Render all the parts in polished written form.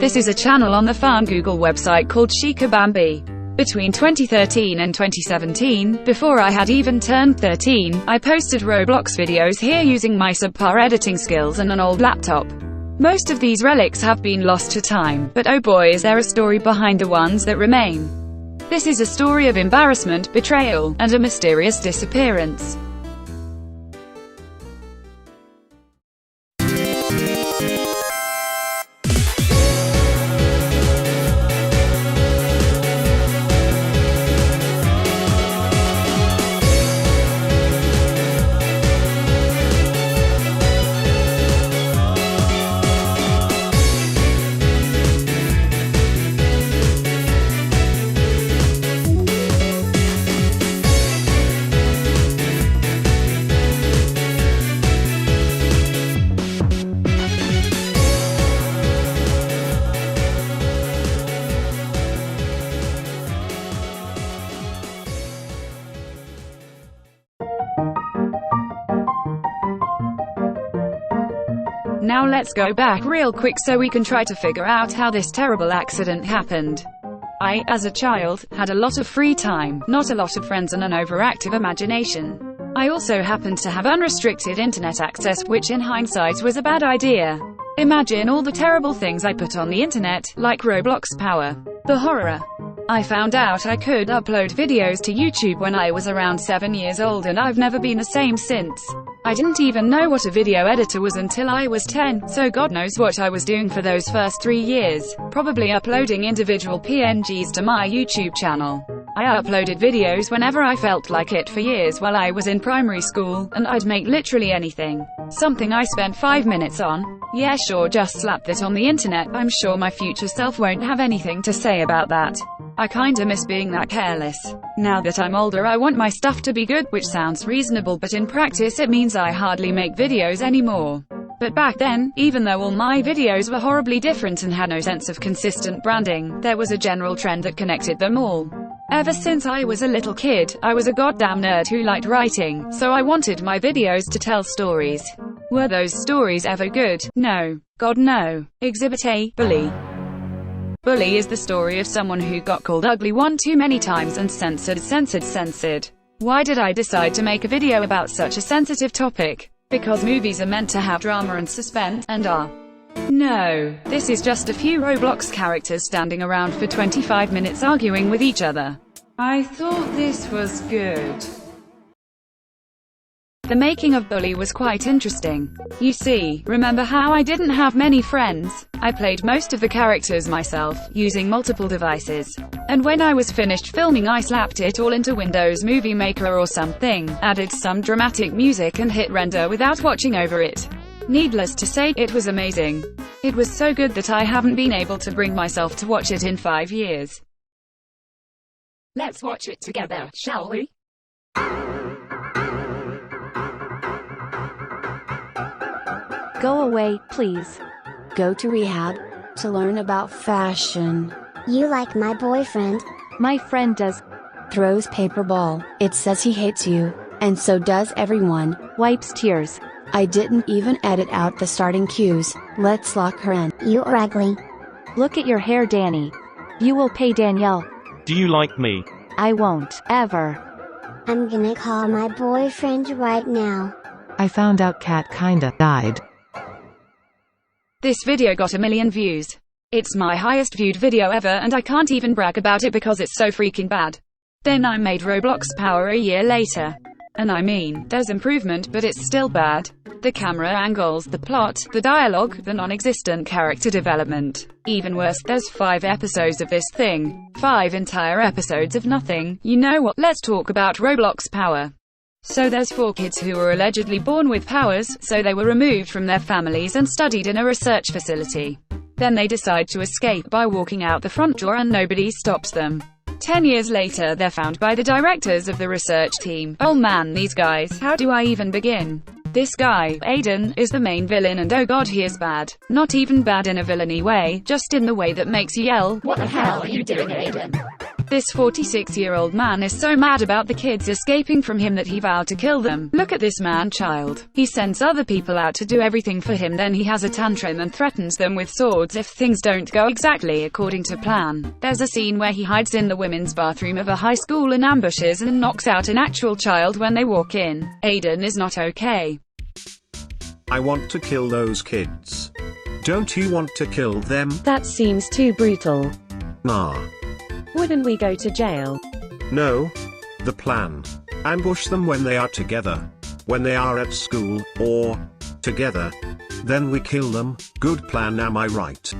This is a channel on the fan Google website called Shikabambi. Between 2013 and 2017, before I had even turned 13, I posted Roblox videos here using my subpar editing skills and an old laptop. Most of these relics have been lost to time, but oh boy is there a story behind the ones that remain. This is a story of embarrassment, betrayal, and a mysterious disappearance. Now let's go back real quick so we can try to figure out how this terrible accident happened. I, as a child, had a lot of free time, not a lot of friends and an overactive imagination. I also happened to have unrestricted internet access, which in hindsight was a bad idea. Imagine all the terrible things I put on the internet, like Roblox Power. The horror. I found out I could upload videos to YouTube when I was around 7 years old and I've never been the same since. I didn't even know what a video editor was until I was 10, so God knows what I was doing for those first 3 years, probably uploading individual PNGs to my YouTube channel. I uploaded videos whenever I felt like it for years while I was in primary school, and I'd make literally anything. Something I spent 5 minutes on. Yeah sure, just slap that on the internet. I'm sure my future self won't have anything to say about that. I kinda miss being that careless. Now that I'm older I want my stuff to be good, which sounds reasonable but in practice it means I hardly make videos anymore. But back then, even though all my videos were horribly different and had no sense of consistent branding, there was a general trend that connected them all. Ever since I was a little kid, I was a goddamn nerd who liked writing, so I wanted my videos to tell stories. Were those stories ever good? No. God no. Exhibit A, Bully. Bully is the story of someone who got called ugly one too many times and censored. Why did I decide to make a video about such a sensitive topic? Because movies are meant to have drama and suspense, and are. No, this is just a few Roblox characters standing around for 25 minutes arguing with each other. I thought this was good. The making of Bully was quite interesting. You see, remember how I didn't have many friends? I played most of the characters myself, using multiple devices. And when I was finished filming I slapped it all into Windows Movie Maker or something, added some dramatic music and hit render without watching over it. Needless to say, it was amazing. It was so good that I haven't been able to bring myself to watch it in 5 years. Let's watch it together, shall we? Go away, please. Go to rehab to learn about fashion. You like my boyfriend? My friend does. Throws paper ball. It says he hates you, and so does everyone. Wipes tears. I didn't even edit out the starting cues. Let's lock her in. You're ugly. Look at your hair, Danny. You will pay Danielle. Do you like me? I won't, ever. I'm gonna call my boyfriend right now. I found out Cat kinda died. This video got 1 million views. It's my highest viewed video ever and I can't even brag about it because it's so freaking bad. Then I made Roblox Power a year later. And I mean, there's improvement but it's still bad. The camera angles, the plot, the dialogue, the non-existent character development. Even worse, there's 5 episodes of this thing. 5 entire episodes of nothing. You know what, let's talk about Roblox Power. So there's 4 kids who were allegedly born with powers, so they were removed from their families and studied in a research facility. Then they decide to escape by walking out the front door and nobody stops them. 10 years later they're found by the directors of the research team. Oh man, these guys, how do I even begin? This guy, Aiden, is the main villain and oh god he is bad. Not even bad in a villainy way, just in the way that makes you yell, What the hell are you doing, Aiden? This 46-year-old man is so mad about the kids escaping from him that he vowed to kill them. Look at this man-child. He sends other people out to do everything for him, then he has a tantrum and threatens them with swords if things don't go exactly according to plan. There's a scene where he hides in the women's bathroom of a high school and ambushes and knocks out an actual child when they walk in. Aiden is not okay. I want to kill those kids. Don't you want to kill them? That seems too brutal. Nah. Wouldn't we go to jail? No. The plan. Ambush them when they are together. When they are at school, or together. Then we kill them. Good plan, am I right?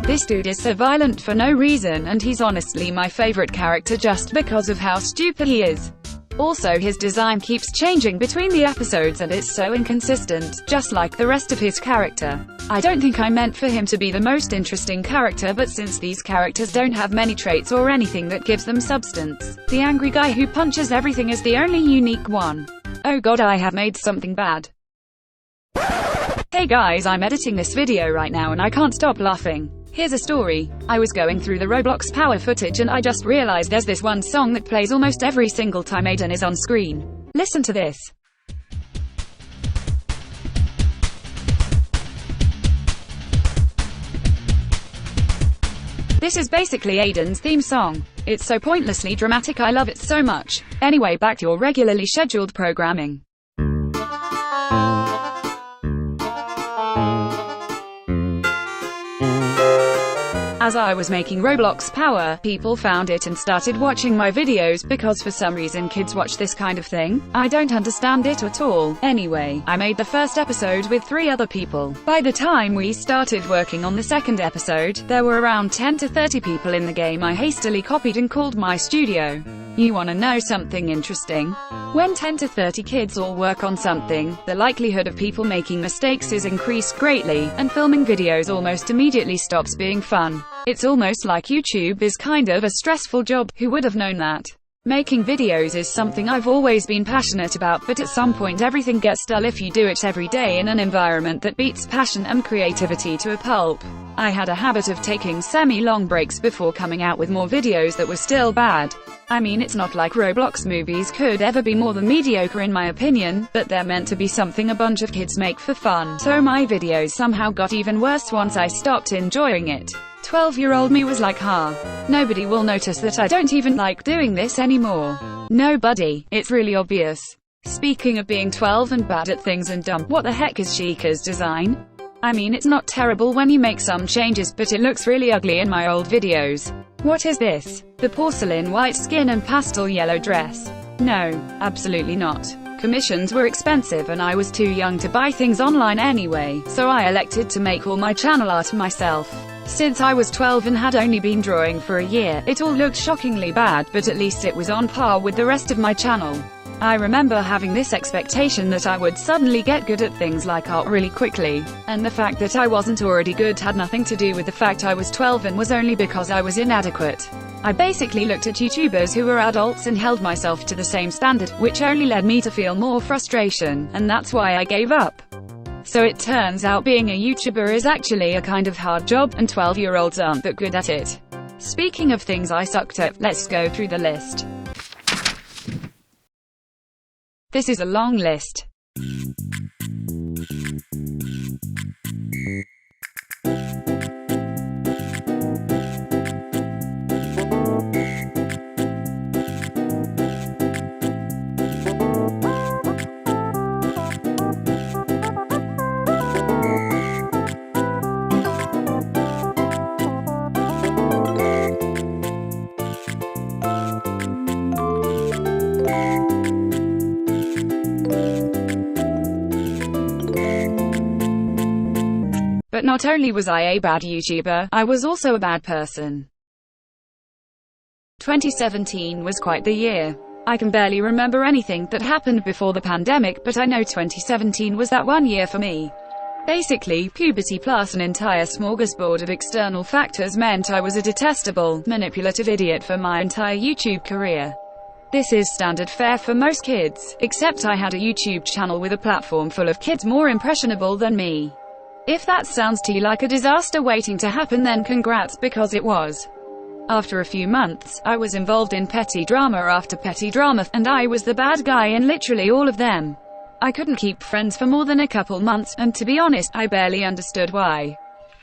This dude is so violent for no reason, and he's honestly my favorite character just because of how stupid he is. Also, his design keeps changing between the episodes and it's so inconsistent, just like the rest of his character. I don't think I meant for him to be the most interesting character, but since these characters don't have many traits or anything that gives them substance, the angry guy who punches everything is the only unique one. Oh god, I have made something bad. Hey guys, I'm editing this video right now and I can't stop laughing. Here's a story. I was going through the Roblox power footage and I just realized there's this one song that plays almost every single time Aiden is on screen. Listen to this. This is basically Aiden's theme song. It's so pointlessly dramatic, I love it so much. Anyway, back to your regularly scheduled programming. As I was making Roblox Power, people found it and started watching my videos because for some reason kids watch this kind of thing. I don't understand it at all. Anyway, I made the first episode with 3 other people. By the time we started working on the second episode, there were around 10 to 30 people in the game I hastily copied and called my studio. You wanna know something interesting? When 10 to 30 kids all work on something, the likelihood of people making mistakes is increased greatly, and filming videos almost immediately stops being fun. It's almost like YouTube is kind of a stressful job. Who would have known that? Making videos is something I've always been passionate about, but at some point everything gets dull if you do it every day in an environment that beats passion and creativity to a pulp. I had a habit of taking semi-long breaks before coming out with more videos that were still bad. I mean, it's not like Roblox movies could ever be more than mediocre in my opinion, but they're meant to be something a bunch of kids make for fun. So my videos somehow got even worse once I stopped enjoying it. 12-year-old me was like, nobody will notice that I don't even like doing this anymore. Nobody. It's really obvious. Speaking of being 12 and bad at things and dumb, what the heck is Chica's design? I mean, it's not terrible when you make some changes, but it looks really ugly in my old videos. What is this? The porcelain white skin and pastel yellow dress? No, absolutely not. Commissions were expensive and I was too young to buy things online anyway, so I elected to make all my channel art myself. Since I was 12 and had only been drawing for a year, it all looked shockingly bad, but at least it was on par with the rest of my channel. I remember having this expectation that I would suddenly get good at things like art really quickly, and the fact that I wasn't already good had nothing to do with the fact I was 12 and was only because I was inadequate. I basically looked at YouTubers who were adults and held myself to the same standard, which only led me to feel more frustration, and that's why I gave up. So it turns out being a YouTuber is actually a kind of hard job, and 12-year-olds aren't that good at it. Speaking of things I sucked at, let's go through the list. This is a long list. But not only was I a bad YouTuber, I was also a bad person. 2017 was quite the year. I can barely remember anything that happened before the pandemic, but I know 2017 was that one year for me. Basically, puberty plus an entire smorgasbord of external factors meant I was a detestable, manipulative idiot for my entire YouTube career. This is standard fare for most kids, except I had a YouTube channel with a platform full of kids more impressionable than me. If that sounds to you like a disaster waiting to happen, then congrats, because it was. After a few months, I was involved in petty drama after petty drama, and I was the bad guy in literally all of them. I couldn't keep friends for more than a couple months, and to be honest, I barely understood why.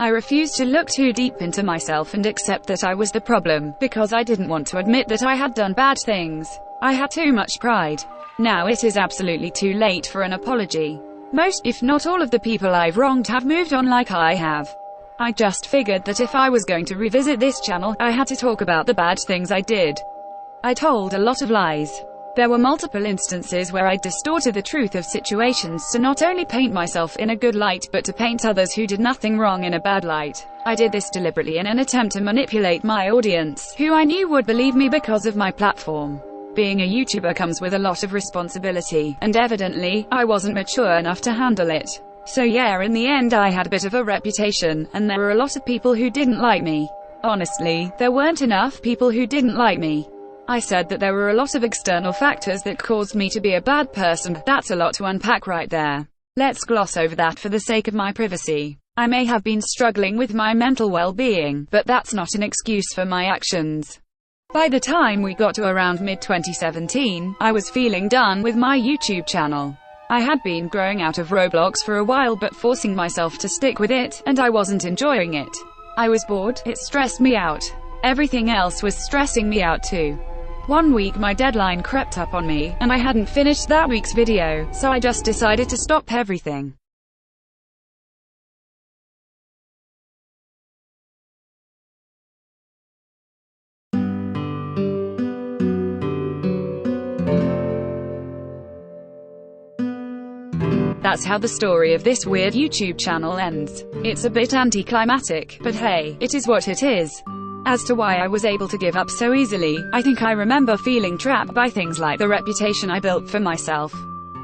I refused to look too deep into myself and accept that I was the problem, because I didn't want to admit that I had done bad things. I had too much pride. Now it is absolutely too late for an apology. Most, if not all of the people I've wronged have moved on like I have. I just figured that if I was going to revisit this channel, I had to talk about the bad things I did. I told a lot of lies. There were multiple instances where I distorted the truth of situations to not only paint myself in a good light, but to paint others who did nothing wrong in a bad light. I did this deliberately in an attempt to manipulate my audience, who I knew would believe me because of my platform. Being a YouTuber comes with a lot of responsibility, and evidently, I wasn't mature enough to handle it. So yeah, in the end I had a bit of a reputation, and there were a lot of people who didn't like me. Honestly, there weren't enough people who didn't like me. I said that there were a lot of external factors that caused me to be a bad person. That's a lot to unpack right there. Let's gloss over that for the sake of my privacy. I may have been struggling with my mental well-being, but that's not an excuse for my actions. By the time we got to around mid-2017, I was feeling done with my YouTube channel. I had been growing out of Roblox for a while but forcing myself to stick with it, and I wasn't enjoying it. I was bored, it stressed me out. Everything else was stressing me out too. One week my deadline crept up on me, and I hadn't finished that week's video, so I just decided to stop everything. That's how the story of this weird YouTube channel ends. It's a bit anticlimactic, but hey, it is what it is. As to why I was able to give up so easily, I think I remember feeling trapped by things like the reputation I built for myself.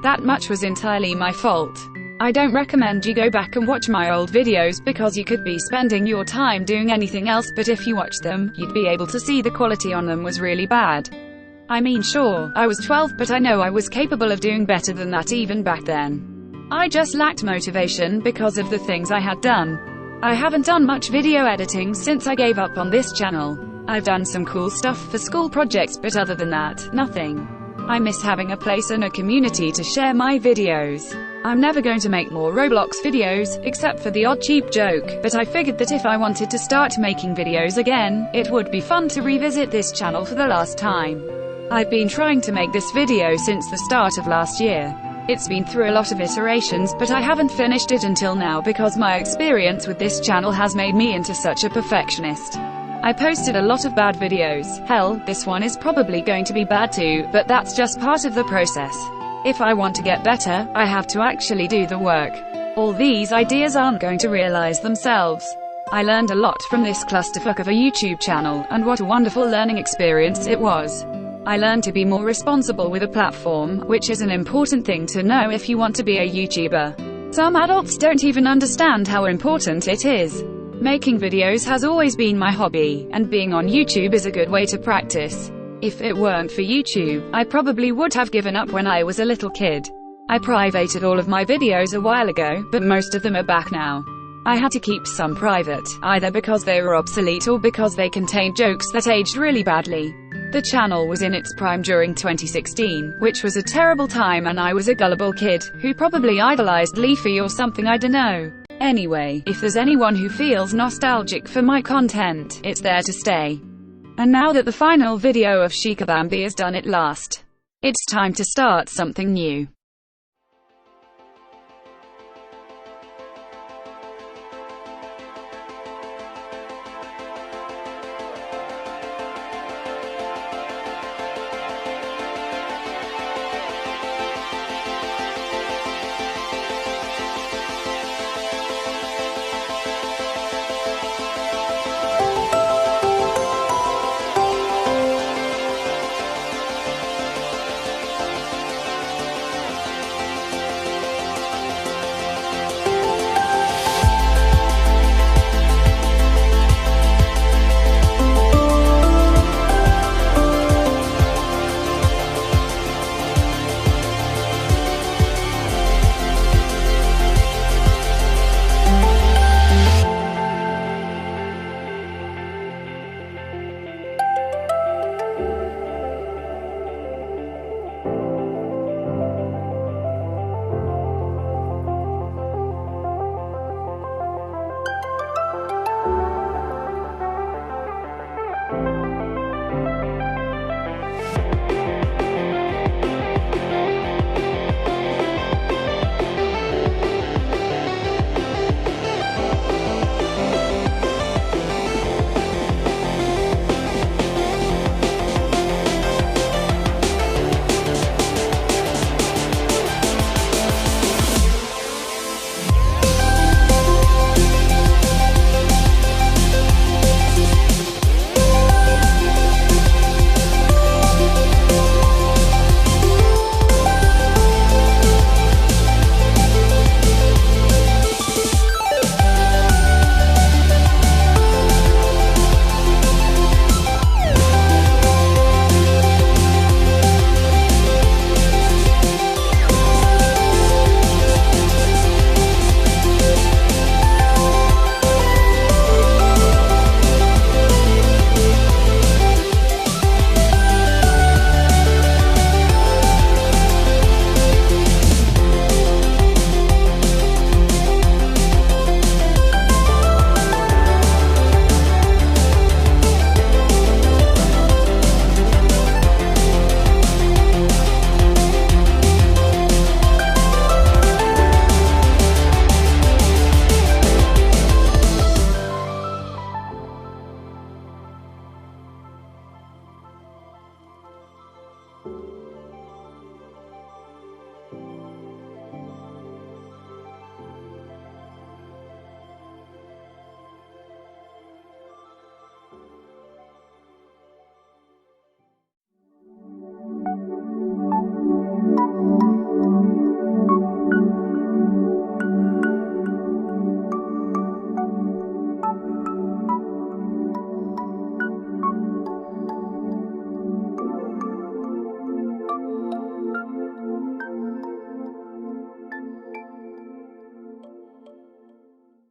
That much was entirely my fault. I don't recommend you go back and watch my old videos because you could be spending your time doing anything else, but if you watch them, you'd be able to see the quality on them was really bad. I mean, sure, I was 12, but I know I was capable of doing better than that even back then. I just lacked motivation because of the things I had done. I haven't done much video editing since I gave up on this channel. I've done some cool stuff for school projects, but other than that, nothing. I miss having a place and a community to share my videos. I'm never going to make more Roblox videos, except for the odd cheap joke, but I figured that if I wanted to start making videos again, it would be fun to revisit this channel for the last time. I've been trying to make this video since the start of last year. It's been through a lot of iterations, but I haven't finished it until now because my experience with this channel has made me into such a perfectionist. I posted a lot of bad videos. Hell, this one is probably going to be bad too, but that's just part of the process. If I want to get better, I have to actually do the work. All these ideas aren't going to realize themselves. I learned a lot from this clusterfuck of a YouTube channel, and what a wonderful learning experience it was. I learned to be more responsible with a platform, which is an important thing to know if you want to be a YouTuber. Some adults don't even understand how important it is. Making videos has always been my hobby, and being on YouTube is a good way to practice. If it weren't for YouTube, I probably would have given up when I was a little kid. I privated all of my videos a while ago, but most of them are back now. I had to keep some private, either because they were obsolete or because they contained jokes that aged really badly. The channel was in its prime during 2016, which was a terrible time, and I was a gullible kid, who probably idolized Leafy or something, I dunno. Anyway, if there's anyone who feels nostalgic for my content, it's there to stay. And now that the final video of Shikabambi is done at last, it's time to start something new.